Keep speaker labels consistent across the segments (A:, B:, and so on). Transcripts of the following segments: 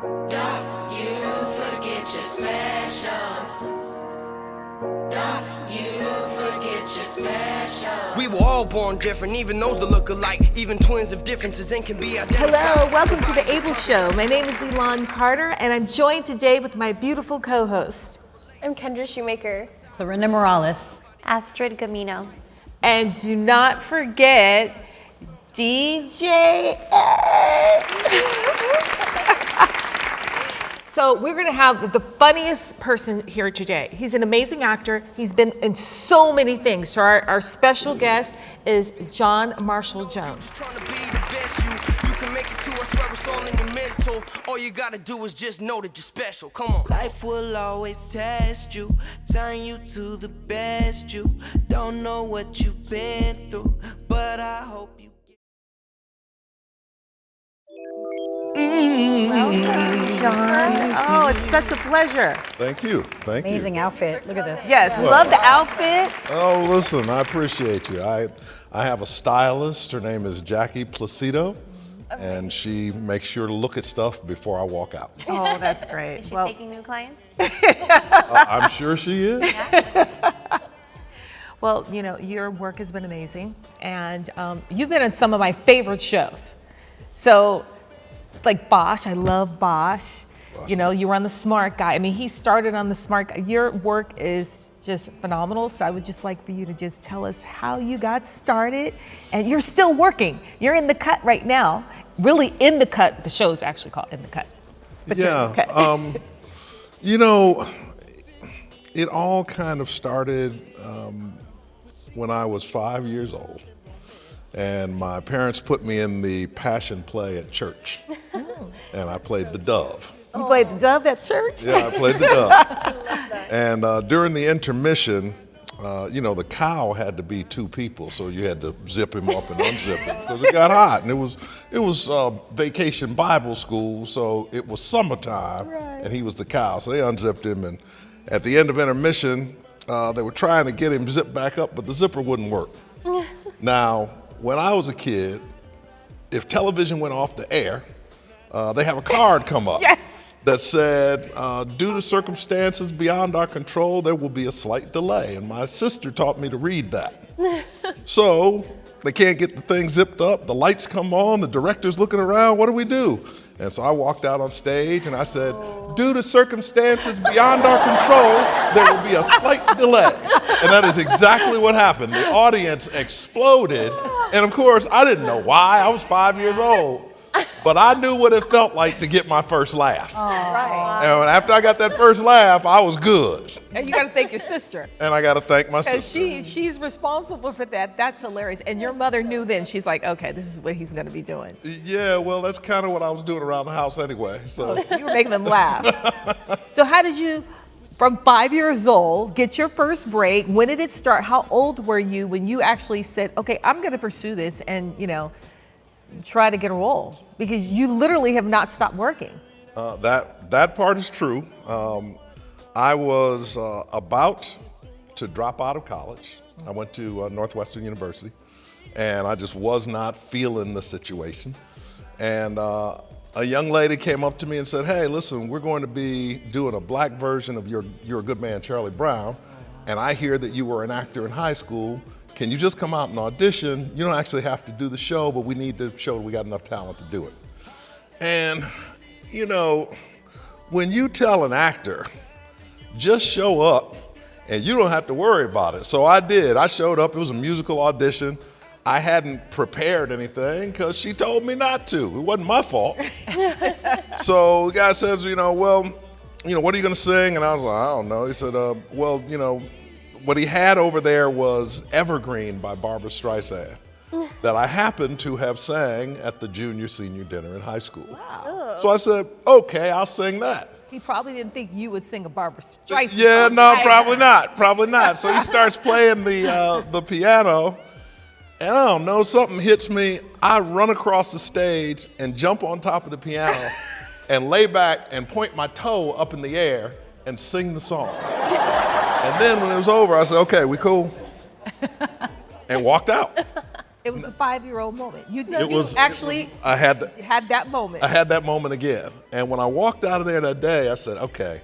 A: Don't you forget your special. Don't you forget your special.
B: We were all born different, even those that look alike, even twins of differences and can be identified.
C: Hello, welcome to The Able Show. My name is Elon Carter, and I'm joined today with my beautiful co-host.
D: I'm Kendra Shoemaker.
E: Clarinda Morales.
D: Astrid Gamino.
C: And do not forget DJ So we're gonna have the funniest person here today. He's an amazing actor. He's been in so many things. So our special guest is John Marshall Jones.
B: Trying to be the best you can make it to. I swear it's all in your mental. All you gotta do is just know that you're special. Come on.
A: Life will always test you, turn you to the best you. Don't know what you've been through, but I hope you
C: Welcome, John. Oh, it's such a pleasure.
F: Thank you. Thank you.
E: Amazing outfit. Look at this.
C: Yes, love the outfit.
F: Oh, listen, I appreciate you. I have a stylist. Her name is Jackie Placido, and she makes sure to look at stuff before I walk out.
C: Oh, that's great.
D: Is she taking new clients?
F: I'm sure she is.
C: Well, you know, your work has been amazing, and you've been in some of my favorite shows. So, like Bosch, I love Bosch. You know, you were on The Smart Guy. I mean, he started on The Smart Guy. Your work is just phenomenal. So I would just like for you to just tell us how you got started. And you're still working. You're in the cut right now. Really in the cut. The show's actually called In the Cut. But you're in the cut.
F: You know, it all kind of started when I was 5 years old. And my parents put me in the Passion play at church. And I played the dove.
C: You played the dove at church?
F: Yeah, I played the dove. I love that. And during the intermission, you know, the cow had to be two people, so you had to zip him up and unzip him because it got hot. And it was vacation Bible school, so it was summertime, and he was the cow. So they unzipped him, and at the end of intermission, they were trying to get him zipped back up, but the zipper wouldn't work. Now, when I was a kid, if television went off the air, they have a card come up that said, due to circumstances beyond our control, there will be a slight delay. And my sister taught me to read that. So they can't get the thing zipped up, the lights come on, the director's looking around, what do we do? And so I walked out on stage and I said, due to circumstances beyond our control, there will be a slight delay. And that is exactly what happened. The audience exploded. And of course, I didn't know why. I was 5 years old. But I knew what it felt like to get my first laugh.
C: Right.
F: And after I got that first laugh, I was good.
C: And you got to thank your sister.
F: And I got to thank my
C: Because
F: sister.
C: she's responsible for that. That's hilarious. And your mother knew then. She's like, okay, this is what he's going to be doing.
F: Yeah, well, that's kind of what I was doing around the house anyway. So
C: You were making them laugh. So how did you, from 5 years old, get your first break? When did it start? How old were you when you actually said, okay, I'm going to pursue this and, you know, try to get a role? Because you literally have not stopped working.
F: that part is true. I was about to drop out of college. I went to Northwestern University, and I just was not feeling the situation. And a young lady came up to me and said, hey, listen, we're going to be doing a black version of You're a Good Man, Charlie Brown, and I hear that you were an actor in high school. Can you just come out and audition? You don't actually have to do the show, but we need to show that we got enough talent to do it. And, you know, when you tell an actor, just show up and you don't have to worry about it. So I did. I showed up. It was a musical audition. I hadn't prepared anything because she told me not to. It wasn't my fault. So the guy says, well, what are you going to sing? And I was like, I don't know. He said, well, what he had over there was Evergreen by Barbra Streisand that I happened to have sang at the junior-senior dinner in high school.
C: Wow.
F: So I said, okay, I'll sing that.
C: He probably didn't think you would sing a Barbra Streisand
F: Yeah,
C: song.
F: no, probably not. So he starts playing the piano, and I don't know, something hits me. I run across the stage and jump on top of the piano and lay back and point my toe up in the air and sing the song. And then when it was over, I said, okay, we cool? And walked out.
C: It was the 5-year-old moment. You did.
F: It was
C: actually.
F: I had
C: had that moment.
F: I had that moment again. And when I walked out of there that day, I said, okay,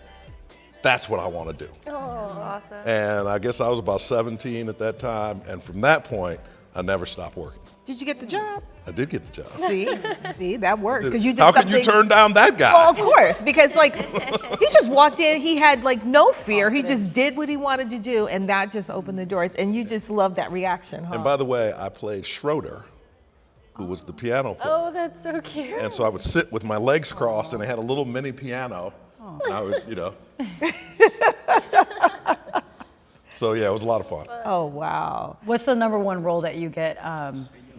F: that's what I want to do.
D: Oh, awesome.
F: And I guess I was about 17 at that time. And from that point, I never stopped working.
C: Did you get the job?
F: I did get the job.
C: See, that works because you did
F: How
C: something.
F: could you turn down that guy?
C: Well, of course, because like he just walked in, he had like no fear. He just did what he wanted to do, and that just opened the doors. And you just loved that reaction, huh?
F: And by the way, I played Schroeder, who was the piano player.
D: Oh, that's so cute.
F: And so I would sit with my legs crossed, and they had a little mini piano. And I would, So yeah, it was a lot of fun.
C: Oh, wow.
E: What's the number one role that you get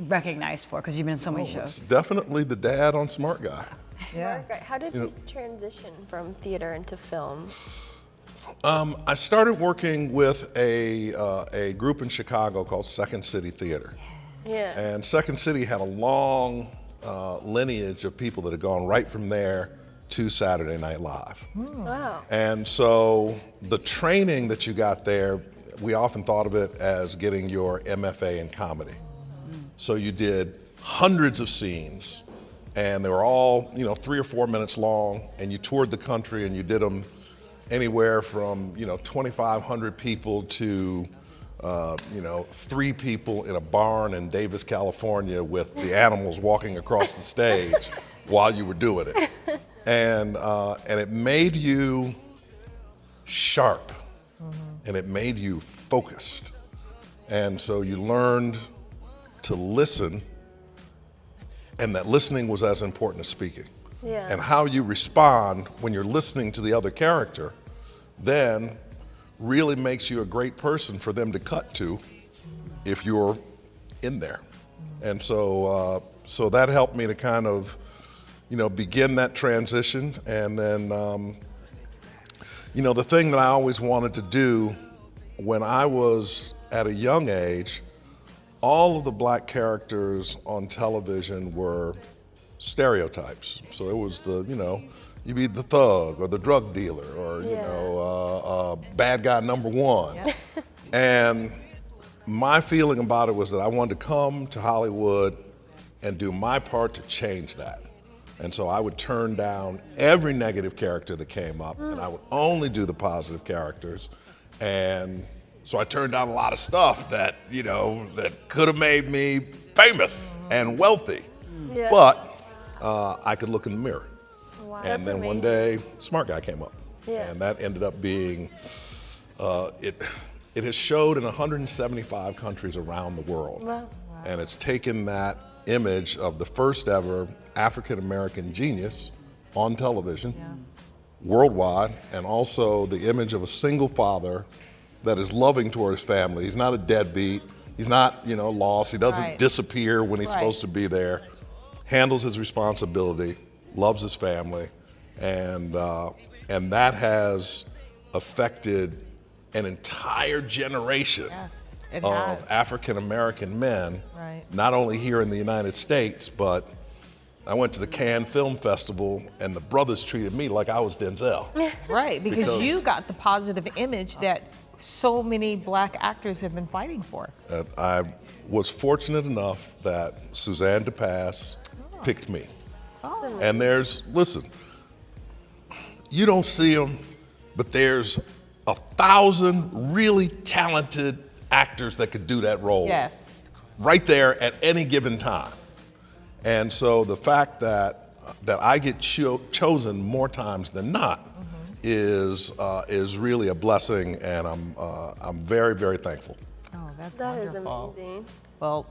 E: recognized for? Because you've been in so many
F: It's
E: shows.
F: definitely the dad on Smart Guy.
C: Yeah.
D: Margaret, how did you transition from theater into film?
F: I started working with a group in Chicago called Second City Theater.
D: Yeah.
F: And Second City had a long lineage of people that had gone right from there to Saturday Night Live.
D: Wow.
F: And so the training that you got there, we often thought of it as getting your MFA in comedy. So you did hundreds of scenes, and they were all 3 or 4 minutes long, and you toured the country and you did them anywhere from 2,500 people to 3 people in a barn in Davis, California with the animals walking across the stage while you were doing it. And it made you sharp, and it made you focused. And so you learned to listen, and that listening was as important as speaking.
D: Yeah.
F: And how you respond when you're listening to the other character then really makes you a great person for them to cut to if you're in there. And so that helped me to kind of begin that transition. And then, the thing that I always wanted to do when I was at a young age, all of the black characters on television were stereotypes. So it was you be the thug or the drug dealer or, bad guy number one.
C: Yep.
F: And my feeling about it was that I wanted to come to Hollywood and do my part to change that. And so I would turn down every negative character that came up, and I would only do the positive characters. And so I turned down a lot of stuff that, that could have made me famous and wealthy.
D: Yeah.
F: But I could look in the mirror.
D: Wow.
F: And
D: That's
F: then one
D: amazing.
F: day, Smart Guy came up.
D: Yeah.
F: And that ended up being, it has showed in 175 countries around the world.
D: Wow.
F: And it's taken that image of the first ever African-American genius on television worldwide, and also the image of a single father that is loving toward his family. He's not a deadbeat. He's not, lost. He doesn't
C: Right.
F: disappear when he's
C: Right.
F: supposed to be there. Handles his responsibility, loves his family, and that has affected an entire generation
C: Yes, it
F: of
C: has.
F: African American men,
C: Right.
F: not only here in the United States, but I went to the Cannes Film Festival and the brothers treated me like I was Denzel.
C: Right, because
F: Because-
C: you got the positive image that so many black actors have been fighting for.
F: I was fortunate enough that Suzanne DePass picked me.
C: Oh.
F: And listen, you don't see them, but there's 1,000 really talented actors that could do that role.
C: Yes.
F: Right there at any given time. And so the fact that I get chosen more times than not is really a blessing, and I'm very, very thankful.
C: Oh, that's
D: That is
C: wonderful.
D: amazing.
C: Well,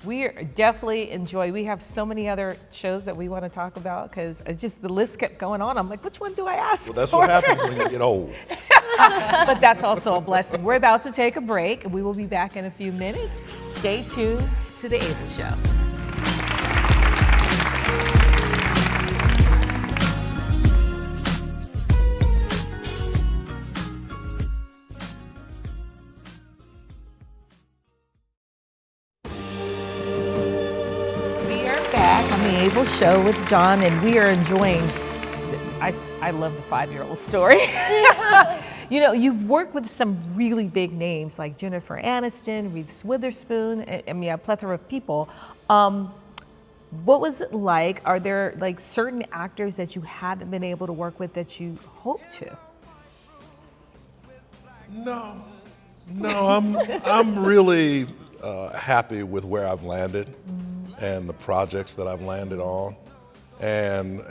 C: we definitely enjoy. We have so many other shows that we want to talk about because just the list kept going on. I'm like, which one do I ask?
F: Well, that's
C: for?
F: what happens when you get old.
C: But that's also a blessing. We're about to take a break, and we will be back in a few minutes. Stay tuned to The Ava Show. We are back on The Ava Show with John, and we are enjoying I love the 5-year-old story. You know, you've worked with some really big names like Jennifer Aniston, Reese Witherspoon, I mean, a plethora of people. What was it like? Are there like certain actors that you haven't been able to work with that you hope to?
F: No, I'm really happy with where I've landed and the projects that I've landed on. And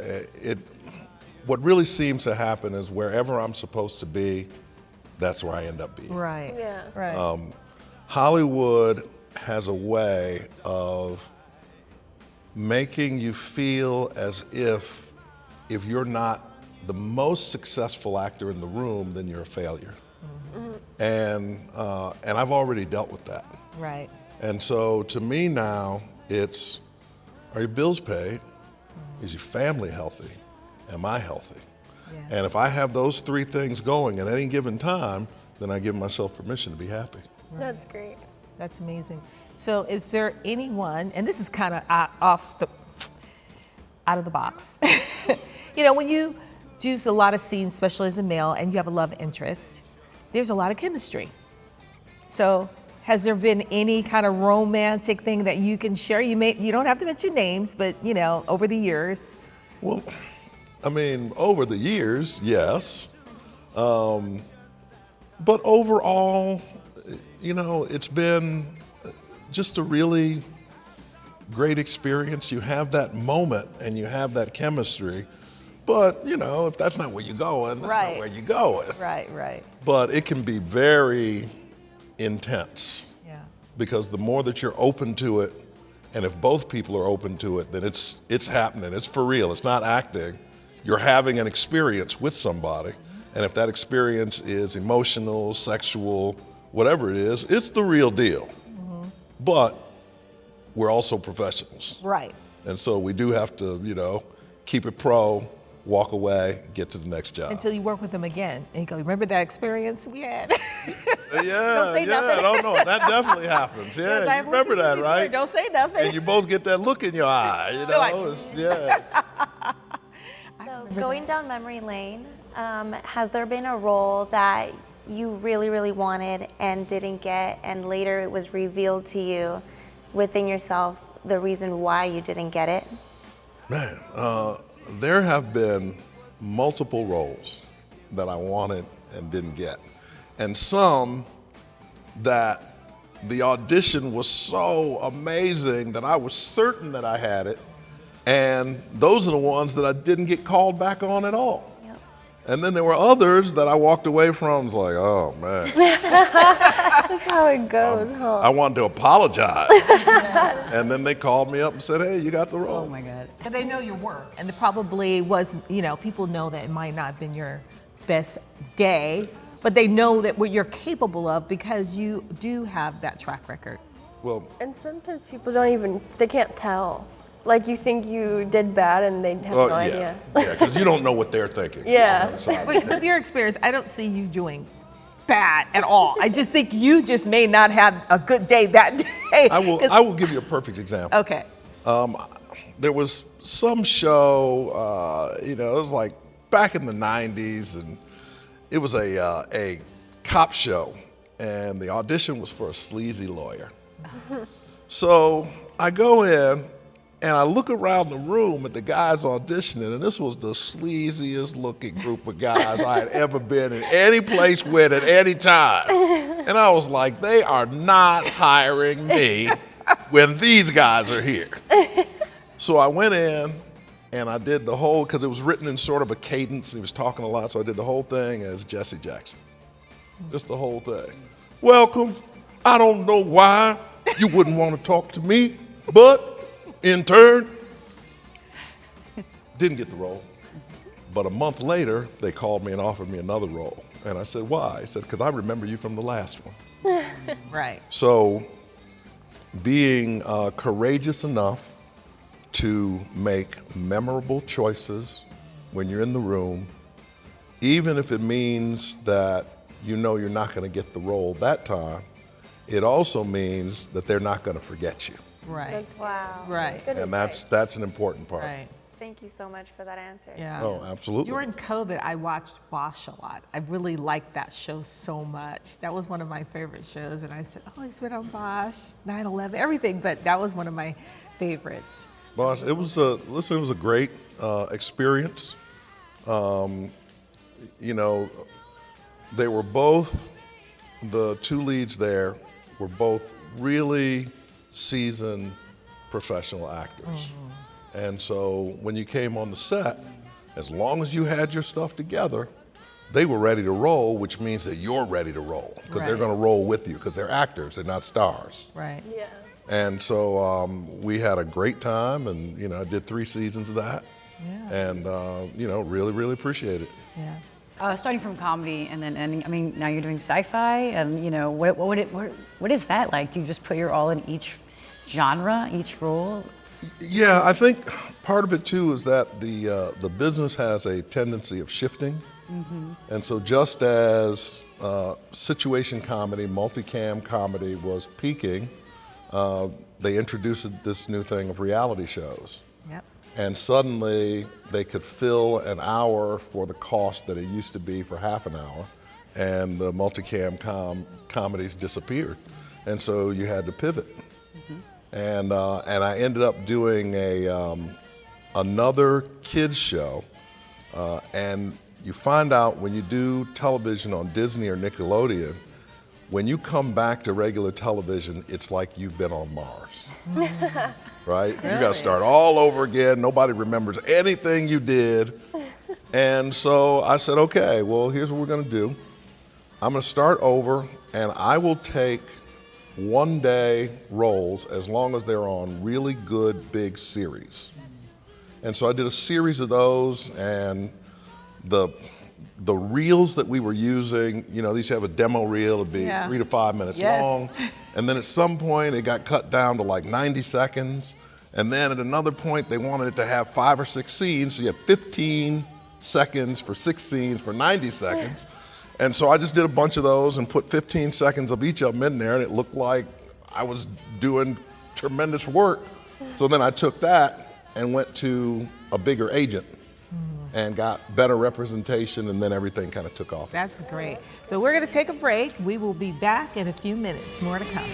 F: what really seems to happen is wherever I'm supposed to be, that's where I end up being.
C: Right.
D: Yeah.
C: Right.
F: Hollywood has a way of making you feel as if you're not the most successful actor in the room, then you're a failure. And I've already dealt with that.
C: Right.
F: And so to me now, it's, are your bills paid? Is your family healthy? Am I healthy?
C: Yeah.
F: And if I have those three things going at any given time, then I give myself permission to be happy.
D: That's great.
C: That's amazing. So is there anyone, and this is kind of out of the box. You know, when you do a lot of scenes, especially as a male, and you have a love interest, there's a lot of chemistry. So has there been any kind of romantic thing that you can share? You don't have to mention names, but you know, over the years.
F: Well, I mean, over the years, yes. But overall, you know, it's been just a really great experience. You have that moment and you have that chemistry. But, you know, if that's not where you're going, that's
C: Right.
F: not where you're going.
C: Right, right.
F: But it can be very intense
C: Yeah.
F: because the more that you're open to it, and if both people are open to it, then it's happening. It's for real. It's not acting. You're having an experience with somebody. And if that experience is emotional, sexual, whatever it is, it's the real deal. But we're also professionals.
C: Right.
F: And so we do have to, you know, keep it pro, walk away, get to the next job.
C: Until you work with them again and you go, remember that experience we had?
F: Yeah,
C: Don't say nothing.
F: no, that definitely happens. Yeah,
C: Yes,
F: you
C: I've
F: remember
C: worked with
F: that,
C: you
F: right?
C: before. Don't say nothing.
F: And you both get that look in your eye, you know?
C: like,
F: Yes.
G: So going down memory lane, has there been a role that you really, really wanted and didn't get, and later it was revealed to you within yourself the reason why you didn't get it?
F: Man, there have been multiple roles that I wanted and didn't get. And some that the audition was so amazing that I was certain that I had it. And those are the ones that I didn't get called back on at all.
G: Yep.
F: And then there were others that I walked away from, was like, oh man.
D: That's how it goes, huh?
F: I wanted to apologize. And then they called me up and said, hey, you got the role.
E: Oh my God.
C: And they know your work. And it probably was, you know, people know that it might not have been your best day, but they know that what you're capable of because you do have that track record.
F: Well,
D: And sometimes people they can't tell. Like you think you did bad and they have no
F: yeah,
D: idea.
F: yeah, because you don't know what they're thinking.
D: Yeah.
F: on the other side of the
C: Wait,
F: table.
C: with your experience, I don't see you doing bad at all. I just think you just may not have a good day that day.
F: I will give you a perfect example.
C: Okay.
F: There was some show, you know, it was like back in the 90s, and it was a cop show, and the audition was for a sleazy lawyer. So I go in, and I look around the room at the guys auditioning, and this was the sleaziest looking group of guys I had ever been in any place with at any time. And I was like, they are not hiring me when these guys are here. So I went in and I did the whole, because it was written in sort of a cadence, and he was talking a lot, so I did the whole thing as Jesse Jackson. Just the whole thing. Welcome. I don't know why you wouldn't want to talk to me, but in turn, didn't get the role. But a month later, they called me and offered me another role. And I said, why? He said, because I remember you from the last one.
C: Right.
F: So being courageous enough to make memorable choices when you're in the room, even if it means that you know you're not going to get the role that time, it also means that they're not going to forget you.
C: Right.
G: Wow.
C: Right.
D: Good
F: And
D: advice.
F: that's an important part.
C: Right.
G: Thank you so much for that answer.
C: Yeah.
F: Oh, absolutely.
C: During COVID, I watched Bosch a lot. I really liked that show so much. That was one of my favorite shows, and I said, oh, he's been on Bosch, 9/11, everything, but that was one of my favorites.
F: Boss, it was a great experience. You know, they were both, the two leads there were both really seasoned professional actors. And so when you came on the set, as long as you had your stuff together, they were ready to roll, which means that you're ready to roll, because they're
C: Right.
F: going to roll with you, because they're actors, they're not stars.
C: Right.
D: Yeah.
F: And so we had a great time, and you know, I did 3 seasons of that, and you know, really, really appreciate it.
C: Yeah.
E: Starting from comedy and then ending, I mean, now you're doing sci-fi, and you know, what is that like? Do you just put your all in each genre, each role?
F: Yeah, I think part of it too is that the business has a tendency of shifting, and so just as situation comedy, multicam comedy was peaking, they introduced this new thing of reality shows.
C: Yep.
F: And suddenly they could fill an hour for the cost that it used to be for half an hour, and the multicam comedies disappeared, and so you had to pivot. And I ended up doing another kids show, and you find out when you do television on Disney or Nickelodeon, when you come back to regular television, it's like you've been on Mars. Right? You got to start all over again. Nobody remembers anything you did. And so I said, okay, well, here's what we're going to do. I'm going to start over, and I will take one-day roles as long as they're on really good big series. And so I did a series of those, and the reels that we were using, you know, these have a demo reel, it'd be 3 to 5 minutes long. And then at some point it got cut down to like 90 seconds. And then at another point they wanted it to have 5 or 6 scenes. So you have 15 seconds for 6 scenes for 90 seconds. And so I just did a bunch of those and put 15 seconds of each of them in there, and it looked like I was doing tremendous work. So then I took that and went to a bigger agent and got better representation, and then everything kind of took off.
C: That's great. So we're going to take a break. We will be back in a few minutes. More to come.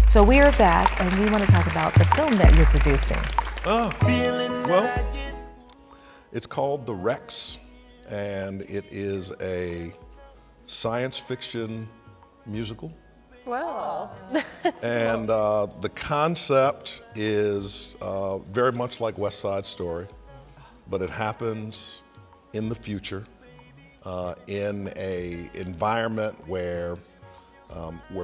C: So we are back, and we want to talk about the film that you're producing.
F: Well, it's called The Rex, and it is a science fiction musical.
D: Wow.
F: And the concept is very much like West Side Story, but it happens in the future in a environment where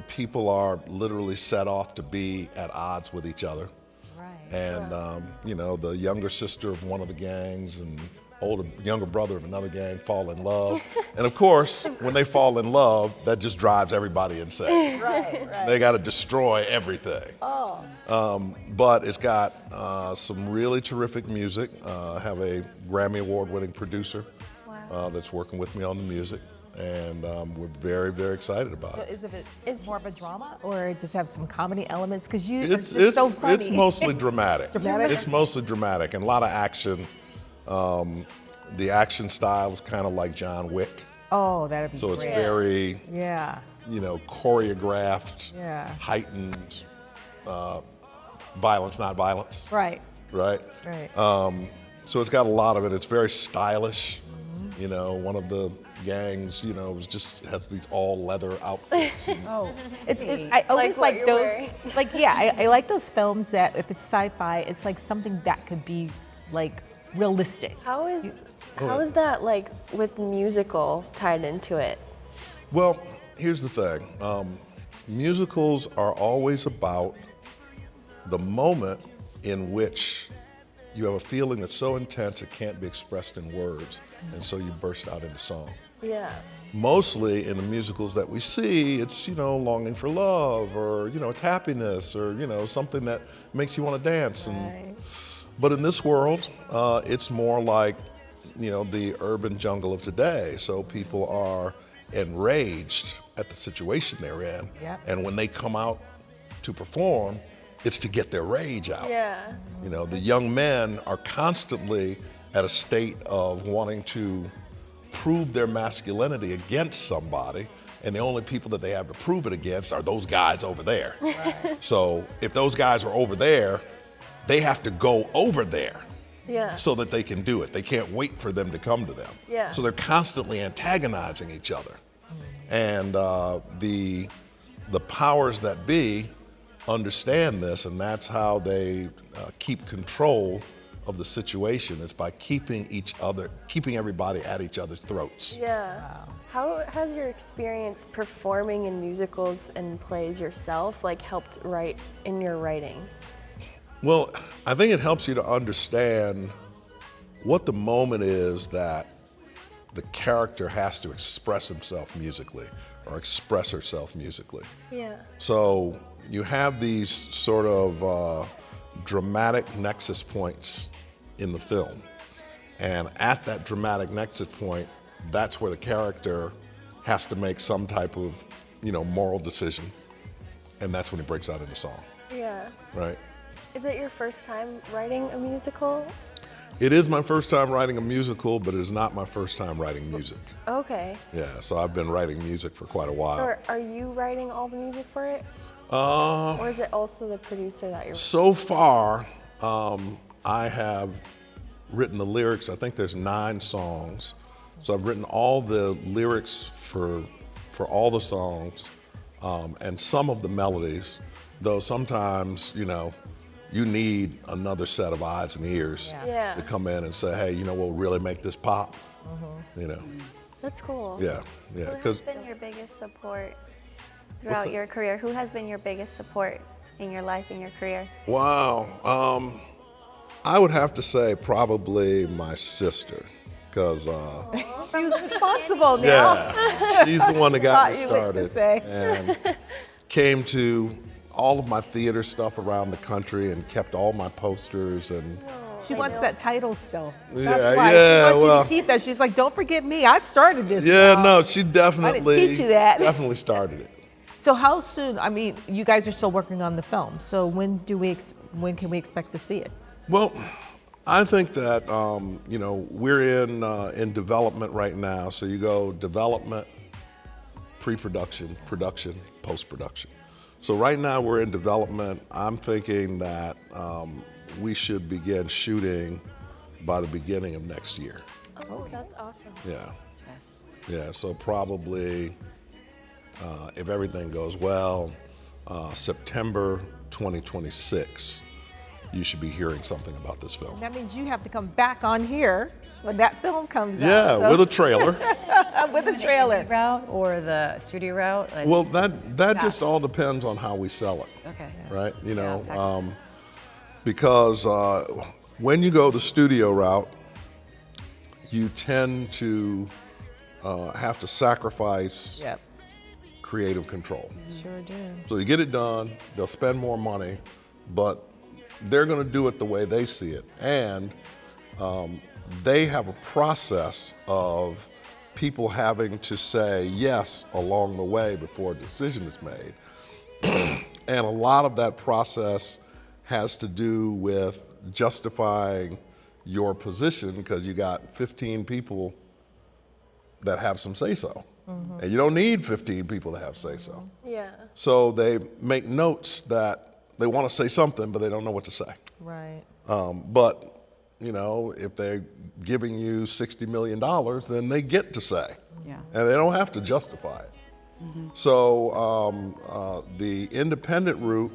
F: people are literally set off to be at odds with each other.
C: Right.
F: And you know, the younger sister of one of the gangs and younger brother of another gang fall in love. And of course, when they fall in love, that just drives everybody insane.
C: Right.
F: They got to destroy everything. But it's got some really terrific music. I have a Grammy Award-winning producer that's working with me on the music. And we're very, very excited about it.
C: So is more of a drama, or does it have some comedy elements? Because
F: It's
C: so funny.
F: It's mostly dramatic.
C: Dramatic?
F: It's mostly dramatic and a lot of action. The action style is kind of like John Wick.
C: Oh, that'd be
F: So
C: great.
F: it's very,
C: Yeah.
F: you know, choreographed,
C: Yeah.
F: heightened violence, not violence,
C: Right.
F: right?
C: Right.
F: So it's got a lot of it. It's very stylish. You know, one of the gangs, you know, has these all leather outfits. And,
C: It's I always
D: Like what
C: like
D: you're
C: those.
D: wearing.
C: Like I like those films that if it's sci-fi, it's like something that could be like realistic.
D: How is that like with musical tied into it?
F: Well, here's the thing. Musicals are always about the moment in which you have a feeling that's so intense it can't be expressed in words, and so you burst out into song.
D: Yeah.
F: Mostly in the musicals that we see, it's, you know, longing for love, or, you know, it's happiness, or, you know, something that makes you want to dance.
C: Right.
F: But in this world, it's more like, the urban jungle of today. So people are enraged at the situation they're in.
C: Yep.
F: And when they come out to perform, it's to get their rage out.
D: Yeah.
F: The young men are constantly at a state of wanting to prove their masculinity against somebody, and the only people that they have to prove it against are those guys over there. Right. So if those guys are over there, they have to go over there.
D: Yeah.
F: So that they can do it. They can't wait for them to come to them.
D: Yeah.
F: So they're constantly antagonizing each other. And the powers that be understand this, and that's how they keep control of the situation, is by keeping everybody at each other's throats.
D: Yeah. Wow. How has your experience performing in musicals and plays yourself helped write in your writing?
F: Well, I think it helps you to understand what the moment is that the character has to express himself musically or express herself musically.
D: Yeah.
F: So you have these sort of dramatic nexus points in the film. And at that dramatic nexus point, that's where the character has to make some type of, moral decision. And that's when he breaks out into song.
D: Yeah.
F: Right?
D: Is it your first time writing a musical?
F: It is my first time writing a musical, but it is not my first time writing music.
D: Okay.
F: Yeah, so I've been writing music for quite a while.
D: Or are you writing all the music for it? Or is it also the producer that you're
F: So far, I have written the lyrics. I think there's 9 songs. So I've written all the lyrics for all the songs, and some of the melodies, though sometimes, you need another set of eyes and ears
D: Yeah.
F: to come in and say, hey, we'll really make this pop.
D: That's cool.
F: Yeah.
G: Who has
F: 'cause-
G: been your biggest support throughout your career? Who has been your biggest support in your life, in your career?
F: Wow. I would have to say probably my sister, because
C: She was responsible now.
F: yeah, she's the one that got me
C: Thought you were
F: started
C: to say.
F: and came to all of my theater stuff around the country and kept all my posters and
C: She wants that title still.
F: Yeah,
C: That's why.
F: yeah,
C: She wants you
F: well-
C: to keep that. She's like, don't forget me. I started this.
F: yeah,
C: now."
F: no, she definitely
C: teach you that.
F: definitely started it.
C: So how soon? I mean, you guys are still working on the film. So when can we expect to see it?
F: Well, I think that we're in development right now. So you go development, pre-production, production, post-production. So right now we're in development. I'm thinking that we should begin shooting by the beginning of next year.
D: Oh, that's awesome.
F: Yeah. Yeah, so probably, if everything goes well, September 2026, you should be hearing something about this film.
C: That means you have to come back on here when that film comes out.
F: Yeah,
C: so-
F: with a trailer.
C: with a trailer.
E: Indie route or the studio route? Like,
F: Well, that just all depends on how we sell it,
E: okay.
F: right? Because when you go the studio route, you tend to have to sacrifice
C: Yep.
F: creative control.
C: Sure do.
F: So you get it done, they'll spend more money, but they're going to do it the way they see it. And they have a process of people having to say yes along the way before a decision is made. And a lot of that process has to do with justifying your position, because you got 15 people that have some say-so. And you don't need 15 people to have say-so.
D: Yeah.
F: So they make notes that they want to say something, but they don't know what to say.
C: Right.
F: But, if they're giving you $60 million, then they get to say.
E: Yeah.
F: And they don't have to justify it. So the independent route,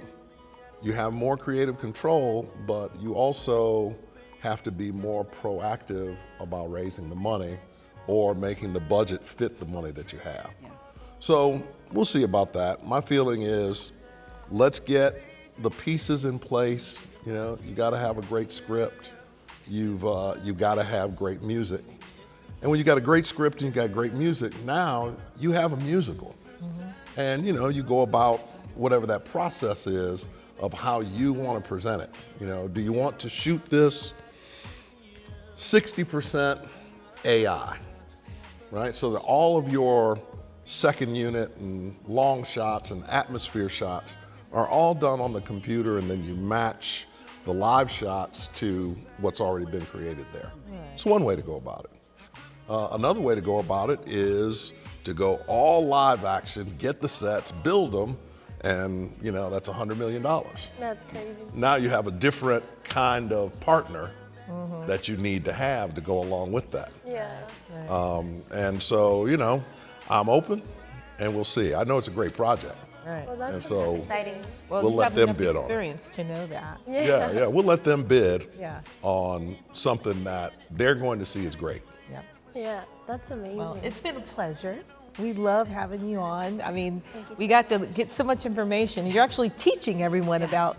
F: you have more creative control, but you also have to be more proactive about raising the money or making the budget fit the money that you have.
E: Yeah.
F: So we'll see about that. My feeling is, let's get the pieces in place. You got to have a great script. You've got to have great music. And when you got a great script and you got great music, now you have a musical. And you go about whatever that process is of how you want to present it. Do you want to shoot this 60% AI, right? So that all of your second unit and long shots and atmosphere shots are all done on the computer, and then you match the live shots to what's already been created there. It's one way to go about it. Another way to go about it is to go all live action, get the sets, build them, and that's $100 million.
D: That's crazy.
F: Now you have a different kind of partner that you need to have to go along with that.
D: Yeah.
F: And so, I'm open, and we'll see. I know it's a great project.
C: Right.
D: Well, that's
F: And so
G: Exciting.
C: Well,
F: we'll
C: you
F: let
C: have
F: them
C: enough
F: bid on it.
C: experience to know that.
F: Yeah, we'll let them bid
C: Yeah.
F: on something that they're going to see is great.
C: Yep.
D: Yeah, that's amazing.
C: Well, it's been a pleasure. We love having you on. I mean, we got to get so much information. You're actually teaching everyone about,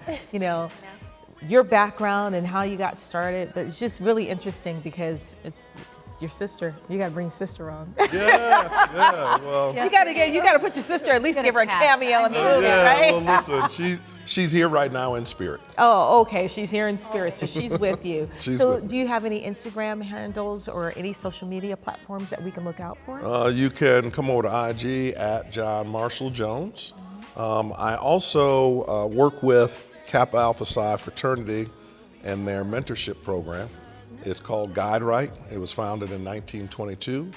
C: your background and how you got started. But it's just really interesting because it's your sister. You got to bring sister on.
F: Yeah, well.
C: You got to put your sister, at least give her a cameo in the movie,
F: Yeah,
C: right?
F: well, listen, she's here right now in spirit.
C: Oh, okay. She's here in spirit, so she's with you.
F: She's
C: so,
F: with me.
C: do you have any Instagram handles or any social media platforms that we can look out for?
F: You can come over to IG at John Marshall Jones. I also work with Kappa Alpha Psi fraternity and their mentorship program. It's called Wright. It was founded in 1922,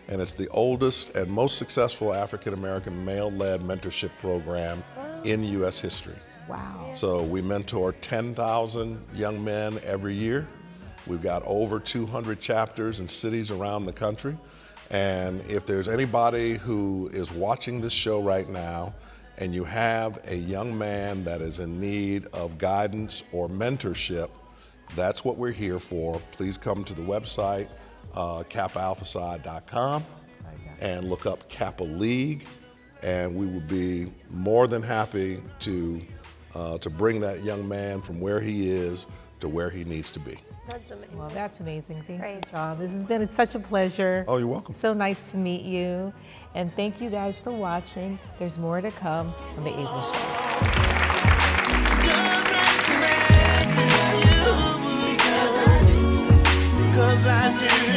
F: and it's the oldest and most successful African-American male-led mentorship program in U.S. history.
C: Wow.
F: So we mentor 10,000 young men every year. We've got over 200 chapters in cities around the country. And if there's anybody who is watching this show right now and you have a young man that is in need of guidance or mentorship, that's what we're here for. Please come to the website, kappaalphapsi.com, and look up Kappa League, and we will be more than happy to bring that young man from where he is to where he needs to be.
D: That's amazing.
C: Well, that's amazing. Thank you,
G: Great.
C: John. This has been such a pleasure.
F: Oh, you're welcome.
C: So nice to meet you. And thank you guys for watching. There's more to come on The Evening Show.
A: Cause I do.